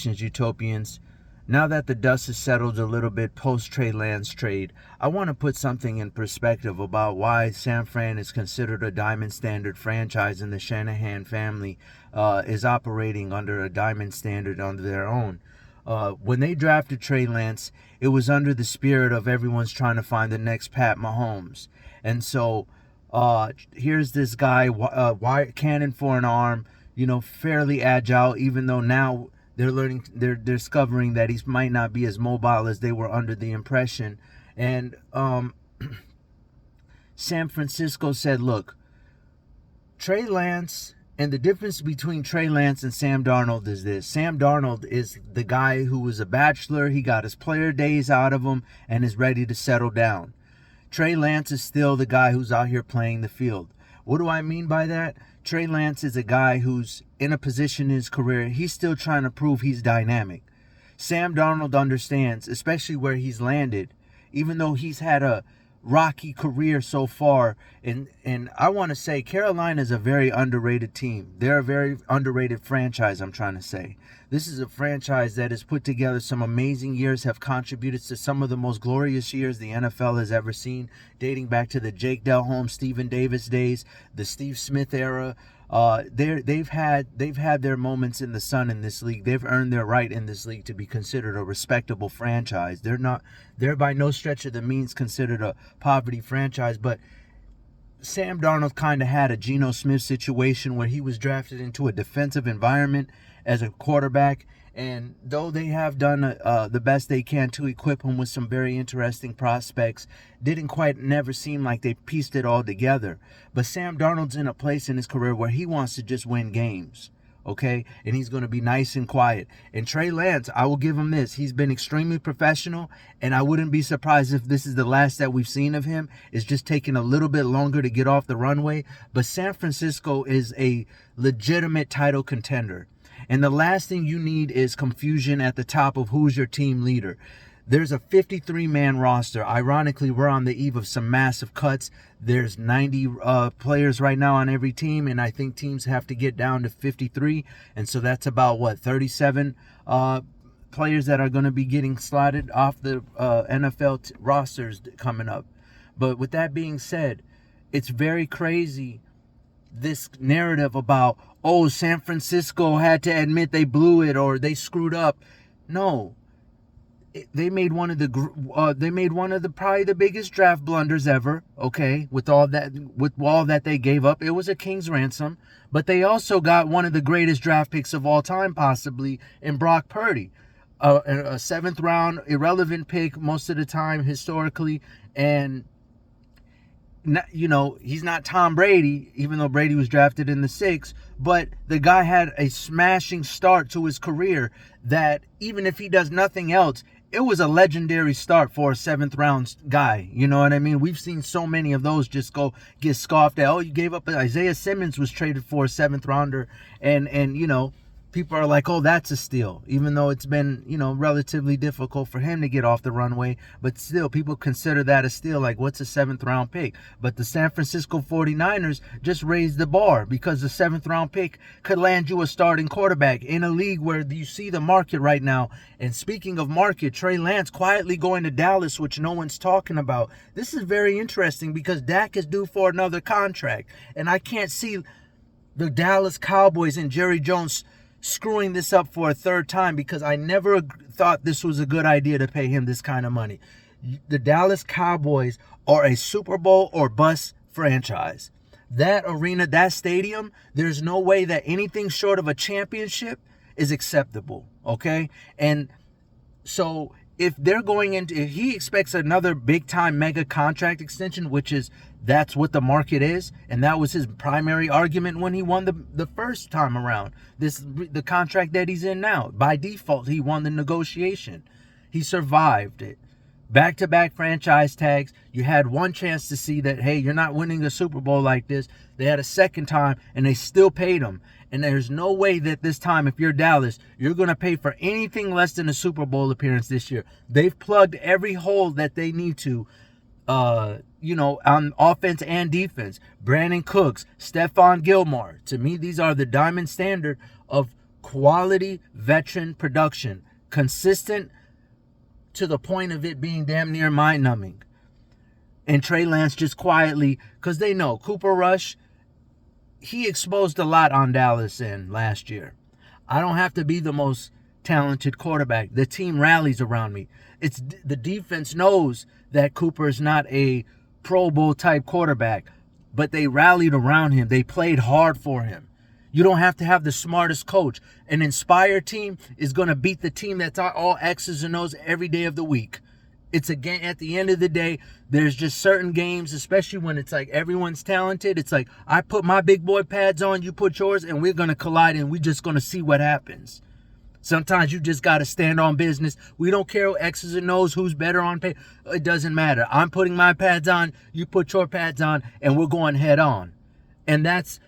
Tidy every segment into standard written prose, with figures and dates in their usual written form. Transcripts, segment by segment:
Utopians. Now that the dust has settled a little bit post Trey Lance trade, I want to put something in perspective about why San Fran is considered a diamond standard franchise and the Shanahan family is operating under a diamond standard under their own. When they drafted Trey Lance, it was under the spirit of everyone's trying to find the next Pat Mahomes. And so here's this guy, wire cannon for an arm, fairly agile, even though now they're discovering that he might not be as mobile as they were under the impression. And San Francisco said, look, Trey Lance, and the difference between Trey Lance and Sam Darnold is this. Sam Darnold is the guy who was a bachelor. He got his player days out of him and is ready to settle down. Trey Lance is still the guy who's out here playing the field. What do I mean by that? Trey Lance is a guy who's in a position in his career. He's still trying to prove he's dynamic. Sam Darnold understands, especially where he's landed, even though he's had a rocky career so far. And I want to say Carolina is a very underrated team. They're a very underrated franchise, I'm trying to say. This is a franchise that has put together some amazing years, have contributed to some of the most glorious years the NFL has ever seen, dating back to the Jake Delhomme, Stephen Davis days, the Steve Smith era. They've had their moments in the sun in this league. They've earned their right in this league to be considered a respectable franchise. They're by no stretch of the means considered a poverty franchise, but Sam Darnold kind of had a Geno Smith situation where he was drafted into a defensive environment as a quarterback, and though they have done the best they can to equip him with some very interesting prospects, didn't quite never seem like they pieced it all together. But Sam Darnold's in a place in his career where he wants to just win games, okay? And he's going to be nice and quiet. And Trey Lance, I will give him this. He's been extremely professional, and I wouldn't be surprised if this is the last that we've seen of him. It's just taking a little bit longer to get off the runway. But San Francisco is a legitimate title contender. And the last thing you need is confusion at the top of who's your team leader. There's a 53-man roster. Ironically, we're on the eve of some massive cuts. There's 90 players right now on every team, and I think teams have to get down to 53. And so that's about, 37 players that are going to be getting slotted off the NFL rosters coming up. But with that being said, it's very crazy, this narrative about, oh, San Francisco had to admit they blew it or they screwed up. No, they made one of the probably the biggest draft blunders ever. Okay, with all that they gave up, it was a king's ransom. But they also got one of the greatest draft picks of all time, possibly, in Brock Purdy, a seventh round irrelevant pick most of the time historically, and he's not Tom Brady, even though Brady was drafted in the 6th, but the guy had a smashing start to his career that even if he does nothing else, it was a legendary start for a 7th round guy. You know what I mean? We've seen so many of those just get scoffed at. Oh, you gave up. Isaiah Simmons was traded for a 7th rounder, and people are like, oh, that's a steal, even though it's been, relatively difficult for him to get off the runway. But still, people consider that a steal. Like, what's a 7th round pick? But the San Francisco 49ers just raised the bar because the 7th round pick could land you a starting quarterback in a league where you see the market right now. And speaking of market, Trey Lance quietly going to Dallas, which no one's talking about. This is very interesting because Dak is due for another contract. And I can't see the Dallas Cowboys and Jerry Jones screwing this up for a third time, because I never thought this was a good idea to pay him this kind of money. The Dallas Cowboys are a Super Bowl or bust franchise. That arena, that stadium, there's no way that anything short of a championship is acceptable, okay? And so if he expects another big time mega contract extension, that's what the market is, and that was his primary argument when he won the first time around. The contract that he's in now, by default, he won the negotiation. He survived it. Back-to-back franchise tags. You had one chance to see that, hey, you're not winning a Super Bowl like this. They had a second time, and they still paid him. And there's no way that this time, if you're Dallas, you're going to pay for anything less than a Super Bowl appearance this year. They've plugged every hole that they need to, on offense and defense. Brandon Cooks, Stephon Gilmore. To me, these are the diamond standard of quality veteran production, consistent to the point of it being damn near mind-numbing. And Trey Lance just quietly, because they know Cooper Rush, he exposed a lot on Dallas in last year. I don't have to be the most talented quarterback. The team rallies around me. It's the defense knows that Cooper is not a Pro Bowl type quarterback, but they rallied around him. They played hard for him. You don't have to have the smartest coach. An inspired team is going to beat the team that's all X's and O's every day of the week. It's a game. At the end of the day, there's just certain games, especially when it's like everyone's talented. It's like, I put my big boy pads on, you put yours, and we're going to collide, and we're just going to see what happens. Sometimes you just got to stand on business. We don't care X's and O's, who's better on pay. It doesn't matter. I'm putting my pads on, you put your pads on, and we're going head on. And that's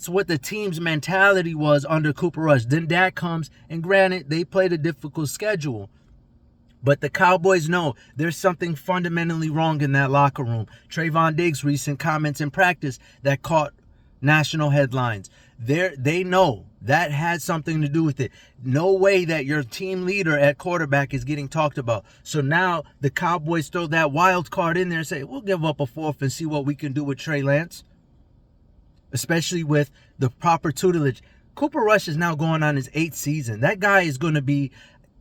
what the team's mentality was under Cooper Rush. Then Dak comes, and granted, they played a difficult schedule. But the Cowboys know there's something fundamentally wrong in that locker room. Trayvon Diggs' recent comments in practice that caught national headlines. They know that had something to do with it. No way that your team leader at quarterback is getting talked about. So now the Cowboys throw that wild card in there and say, we'll give up a fourth and see what we can do with Trey Lance. Especially with the proper tutelage. Cooper Rush is now going on his 8th season. That guy is going to be...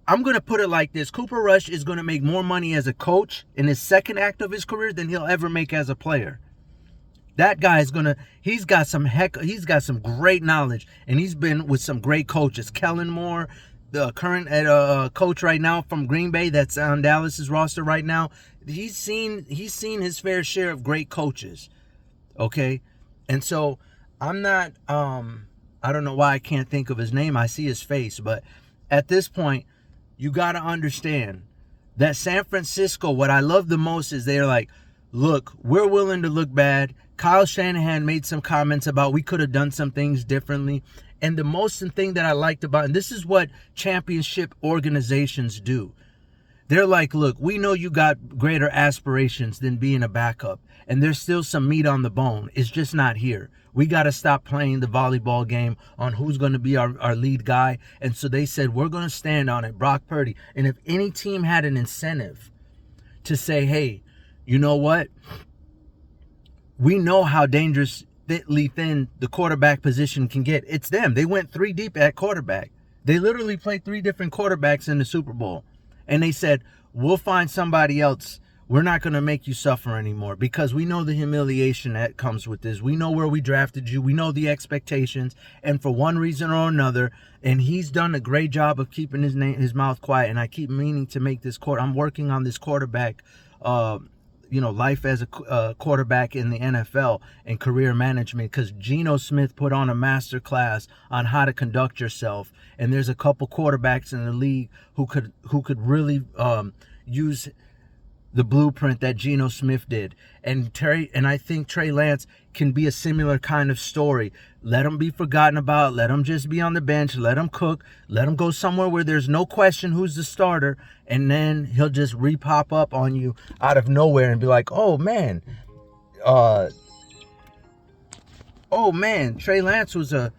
I'm going to put it like this. Cooper Rush is going to make more money as a coach in his second act of his career than he'll ever make as a player. That guy is going to, he's got some great knowledge, and he's been with some great coaches. Kellen Moore, the current coach right now from Green Bay that's on Dallas's roster right now. He's seen his fair share of great coaches. Okay? And so I'm not, I don't know why I can't think of his name. I see his face, but at this point, you got to understand that San Francisco, what I love the most is they're like, look, we're willing to look bad. Kyle Shanahan made some comments about we could have done some things differently. And the most thing that I liked about, and this is what championship organizations do. They're like, look, we know you got greater aspirations than being a backup. And there's still some meat on the bone. It's just not here. We got to stop playing the volleyball game on who's going to be our lead guy. And so they said, we're going to stand on it, Brock Purdy. And if any team had an incentive to say, hey, you know what? We know how dangerously thin the quarterback position can get. It's them. They went 3 deep at quarterback. They literally played 3 different quarterbacks in the Super Bowl. And they said, we'll find somebody else. We're not going to make you suffer anymore because we know the humiliation that comes with this. We know where we drafted you. We know the expectations. And for one reason or another, and he's done a great job of keeping his mouth quiet. And I keep meaning to make this I'm working on this quarterback, life as a quarterback in the NFL and career management, because Geno Smith put on a master class on how to conduct yourself. And there's a couple quarterbacks in the league who could really use the blueprint that Geno Smith did. And I think Trey Lance can be a similar kind of story. Let him be forgotten about. Let him just be on the bench. Let him cook. Let him go somewhere where there's no question who's the starter. And then he'll just re-pop up on you out of nowhere and be like, oh man, Trey Lance was I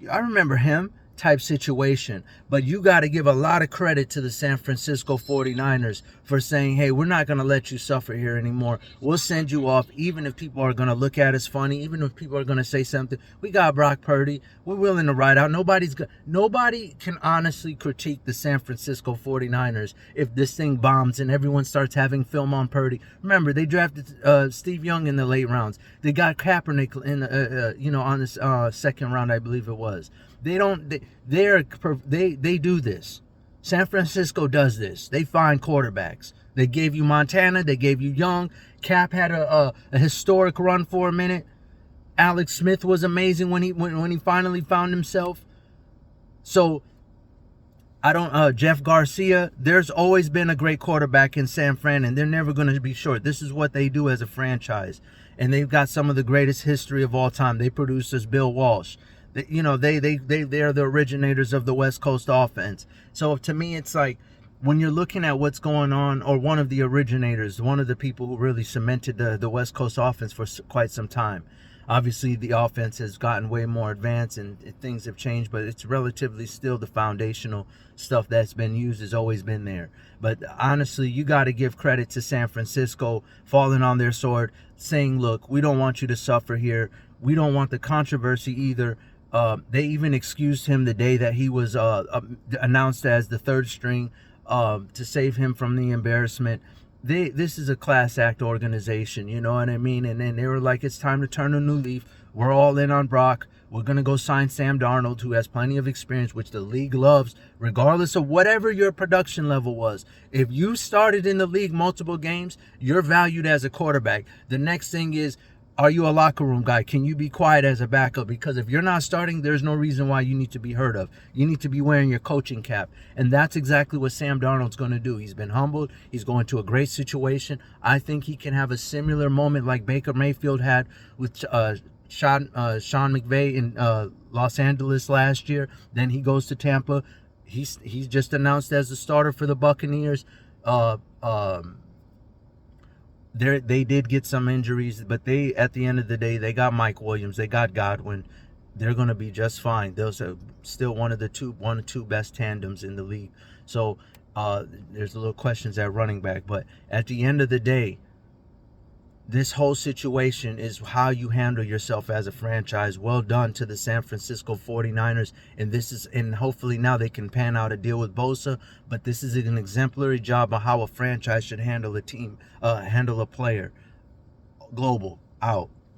remember him type situation. But you got to give a lot of credit to the San Francisco 49ers for saying, hey, we're not going to let you suffer here anymore. We'll send you off even if people are going to look at us funny, even if people are going to say something. We got Brock Purdy. We're willing to ride out. Nobody can honestly critique the San Francisco 49ers if this thing bombs and everyone starts having film on Purdy. Remember, they drafted Steve Young in the late rounds. They got Kaepernick in on this second round, I believe it was. They do this. San Francisco does this. They find quarterbacks. They gave you Montana. They gave you Young. Cap had a historic run for a minute. Alex Smith was amazing when he finally found himself. So Jeff Garcia, there's always been a great quarterback in San Fran, and they're never going to be short. This is what they do as a franchise. And they've got some of the greatest history of all time. They produced as Bill Walsh. They're the originators of the West Coast offense. So to me, it's like when you're looking at what's going on, or one of the originators, one of the people who really cemented the West Coast offense for quite some time. Obviously, the offense has gotten way more advanced and things have changed, but it's relatively still the foundational stuff that's been used has always been there. But honestly, you got to give credit to San Francisco falling on their sword, saying, look, we don't want you to suffer here. We don't want the controversy either. They even excused him the day that he was announced as the third string to save him from the embarrassment. This is a class act organization, you know what I mean? And then they were like, it's time to turn a new leaf. We're all in on Brock. We're going to go sign Sam Darnold, who has plenty of experience, which the league loves, regardless of whatever your production level was. If you started in the league multiple games, you're valued as a quarterback. The next thing is, are you a locker room guy? Can you be quiet as a backup? Because if you're not starting, there's no reason why you need to be heard of. You need to be wearing your coaching cap. And that's exactly what Sam Darnold's going to do. He's been humbled. He's going to a great situation. I think he can have a similar moment like Baker Mayfield had with Sean McVay in Los Angeles last year. Then he goes to Tampa. He's just announced as the starter for the Buccaneers. They did get some injuries, but they, at the end of the day, they got Mike Williams, they got Godwin. They're going to be just fine. Those are still one or two best tandems in the league. So there's a little questions at running back, but at the end of the day, this whole situation is how you handle yourself as a franchise. Well done to the San Francisco 49ers. And hopefully now they can pan out a deal with Bosa. But this is an exemplary job of how a franchise should handle a team, handle a player. Global, out.